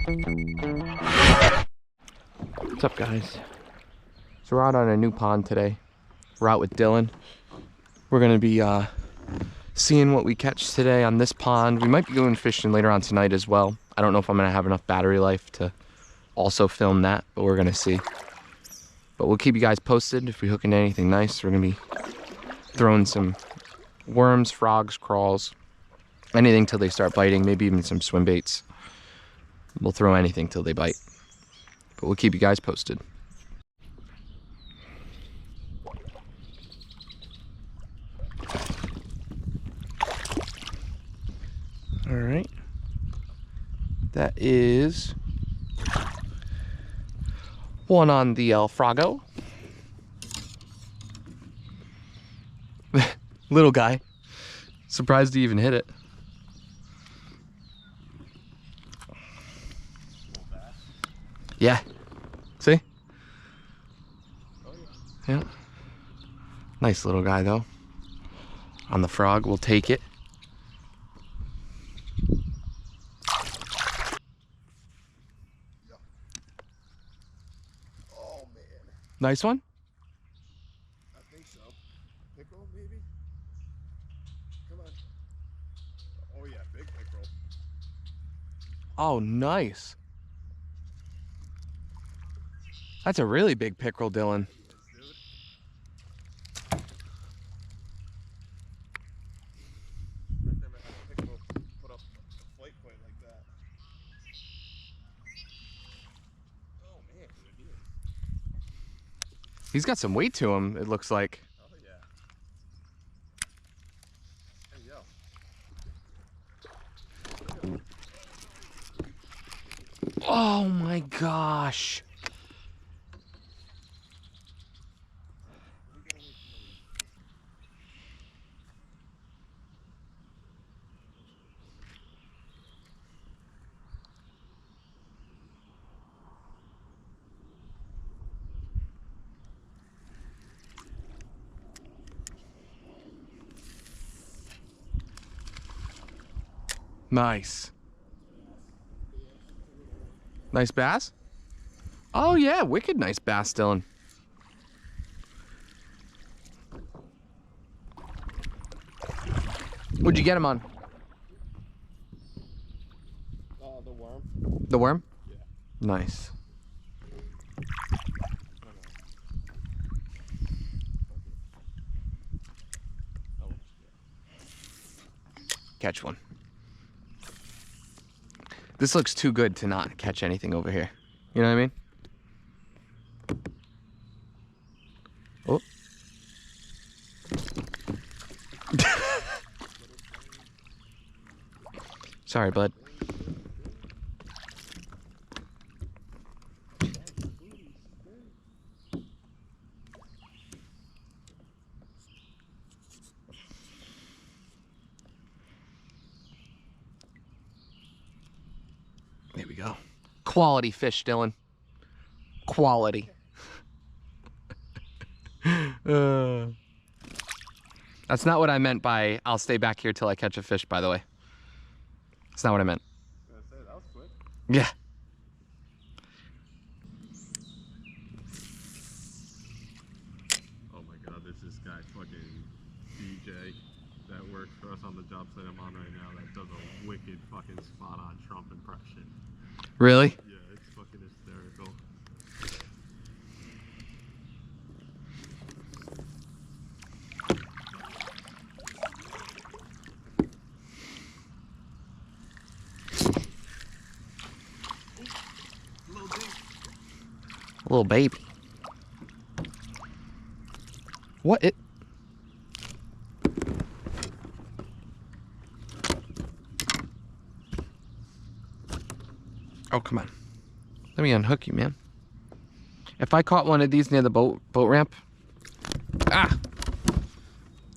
What's up, guys? So we're out on a new pond today. We're out with Dylan. We're gonna be seeing what we catch today on this pond. We might be going fishing later on tonight as well. I don't know if I'm gonna have enough battery life to also film that, but we're gonna see. But we'll keep you guys posted if we hook into anything nice. We're gonna be throwing some worms, frogs, crawls, anything till they start biting, maybe even some swim baits. We'll throw anything till they bite. But we'll keep you guys posted. All right. That is one on the El Frago. Little guy. Surprised he even hit it. Yeah. See? Yeah. Nice little guy though. On the frog, we'll take it. Oh man. Nice one? I think so. Pickerel maybe? Come on. Oh yeah, big pickerel. Oh, nice. That's a really big pickerel, Dylan. I've never had a pickerel put up a flight point like that. Oh man, good deal. He's got some weight to him, it looks like. Oh yeah. There you go. Oh my gosh. Nice. Nice bass? Oh yeah, wicked nice bass, Dylan. What'd you get him on? The worm. The worm? Yeah. Nice. Catch one. This looks too good to not catch anything over here. You know what I mean? Oh. Sorry, bud. There we go. Quality fish, Dylan. Quality. That's not what I meant by I'll stay back here till I catch a fish, by the way. That's not what I meant. I was gonna say, that was quick. Yeah. Oh my god, there's this guy fucking DJ that works for us on the job site I'm on right now that does a wicked fucking spot on Trump impression. Really? Yeah, it's fucking hysterical. Little baby. What it? Oh, come on. Let me unhook you, man. If I caught one of these near the boat ramp, I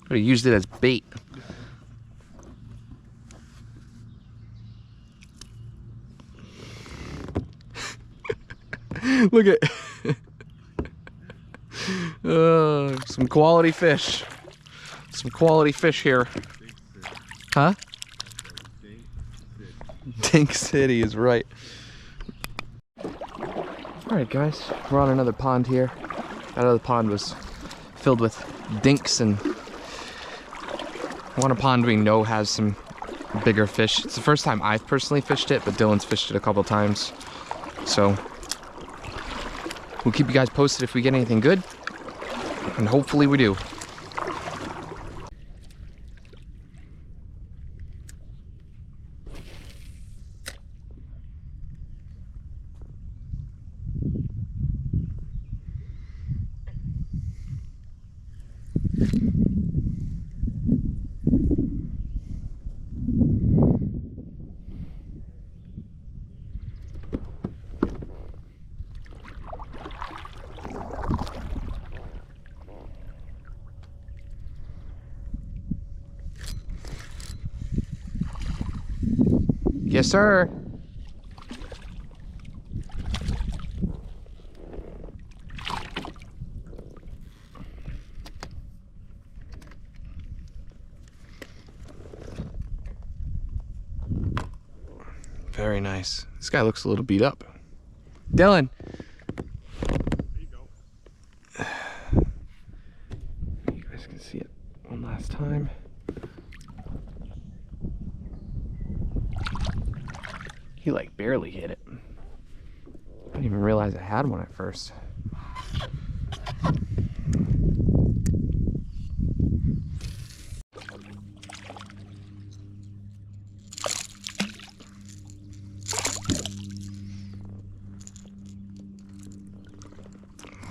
would have used it as bait. Look at some quality fish. Some quality fish here. Huh? Dink City is right. Alright guys, we're on another pond here. That other pond was filled with dinks, and one pond we know has some bigger fish. It's the first time I've personally fished it, but Dylan's fished it a couple times. So we'll keep you guys posted if we get anything good, and hopefully we do. Yes, sir. Very nice. This guy looks a little beat up. Dylan. There you go. You guys can see it one last time. He like barely hit it. I didn't even realize I had one at first.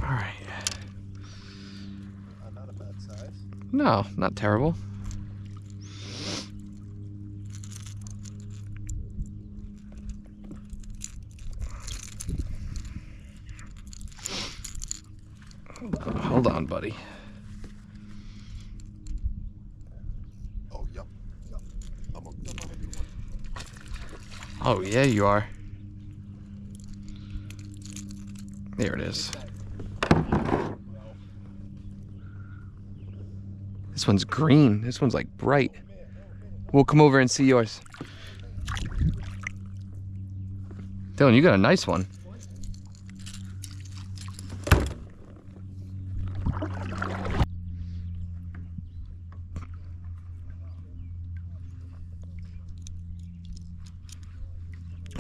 All right. Not a bad size. No, not terrible. Hold on, buddy. Oh, yep. I'm a good one. Oh, yeah, you are. There it is. This one's green. This one's like bright. We'll come over and see yours. Dylan, you got a nice one.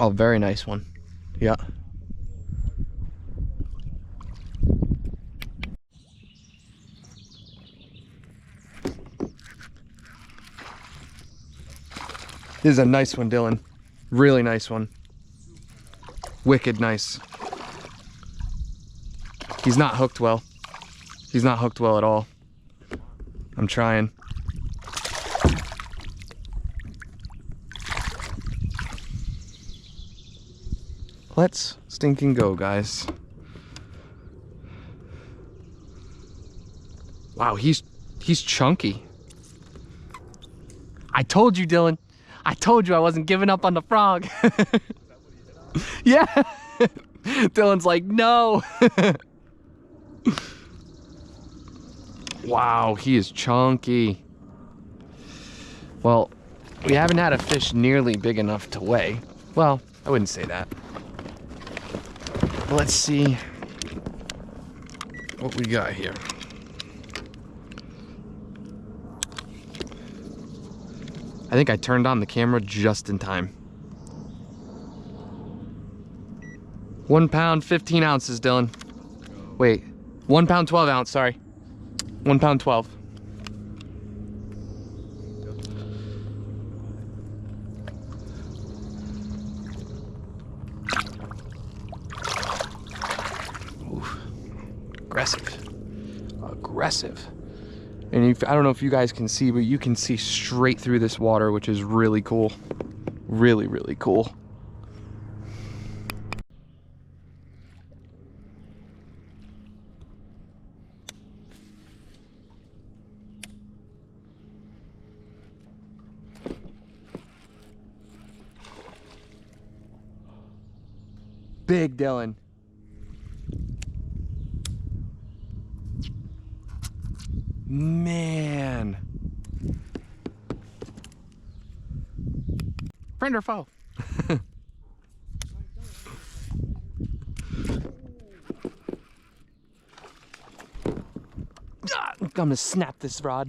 Oh, very nice one. Yeah. This is a nice one, Dylan. Really nice one. Wicked nice. He's not hooked well. He's not hooked well at all. I'm trying. Let's stinking go, guys. Wow, he's chunky. I told you, Dylan. I told you I wasn't giving up on the frog. Yeah. Dylan's like, no. Wow, he is chunky. Well, we haven't had a fish nearly big enough to weigh. Well, I wouldn't say that. Let's see what we got here. I think I turned on the camera just in time. 1 pound, 15 ounces, Dylan. Wait, 1 pound, 12 ounce, sorry. 1 pound, 12. Oof. Aggressive. Aggressive. And I don't know if you guys can see, but you can see straight through this water, which is really cool. Really, really cool. Big Dylan. Man. Friend or foe? scum to snap this rod.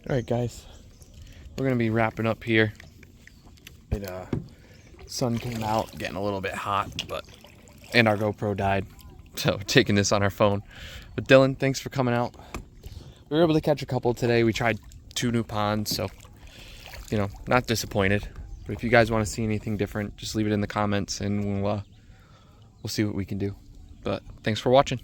Alright guys, we're gonna be wrapping up here. Sun came out, getting a little bit hot, and our GoPro died, so taking this on our phone. But Dylan, thanks for coming out. We were able to catch a couple today. We tried 2 new ponds, so not disappointed. But if you guys want to see anything different, just leave it in the comments and we'll see what we can do. But thanks for watching.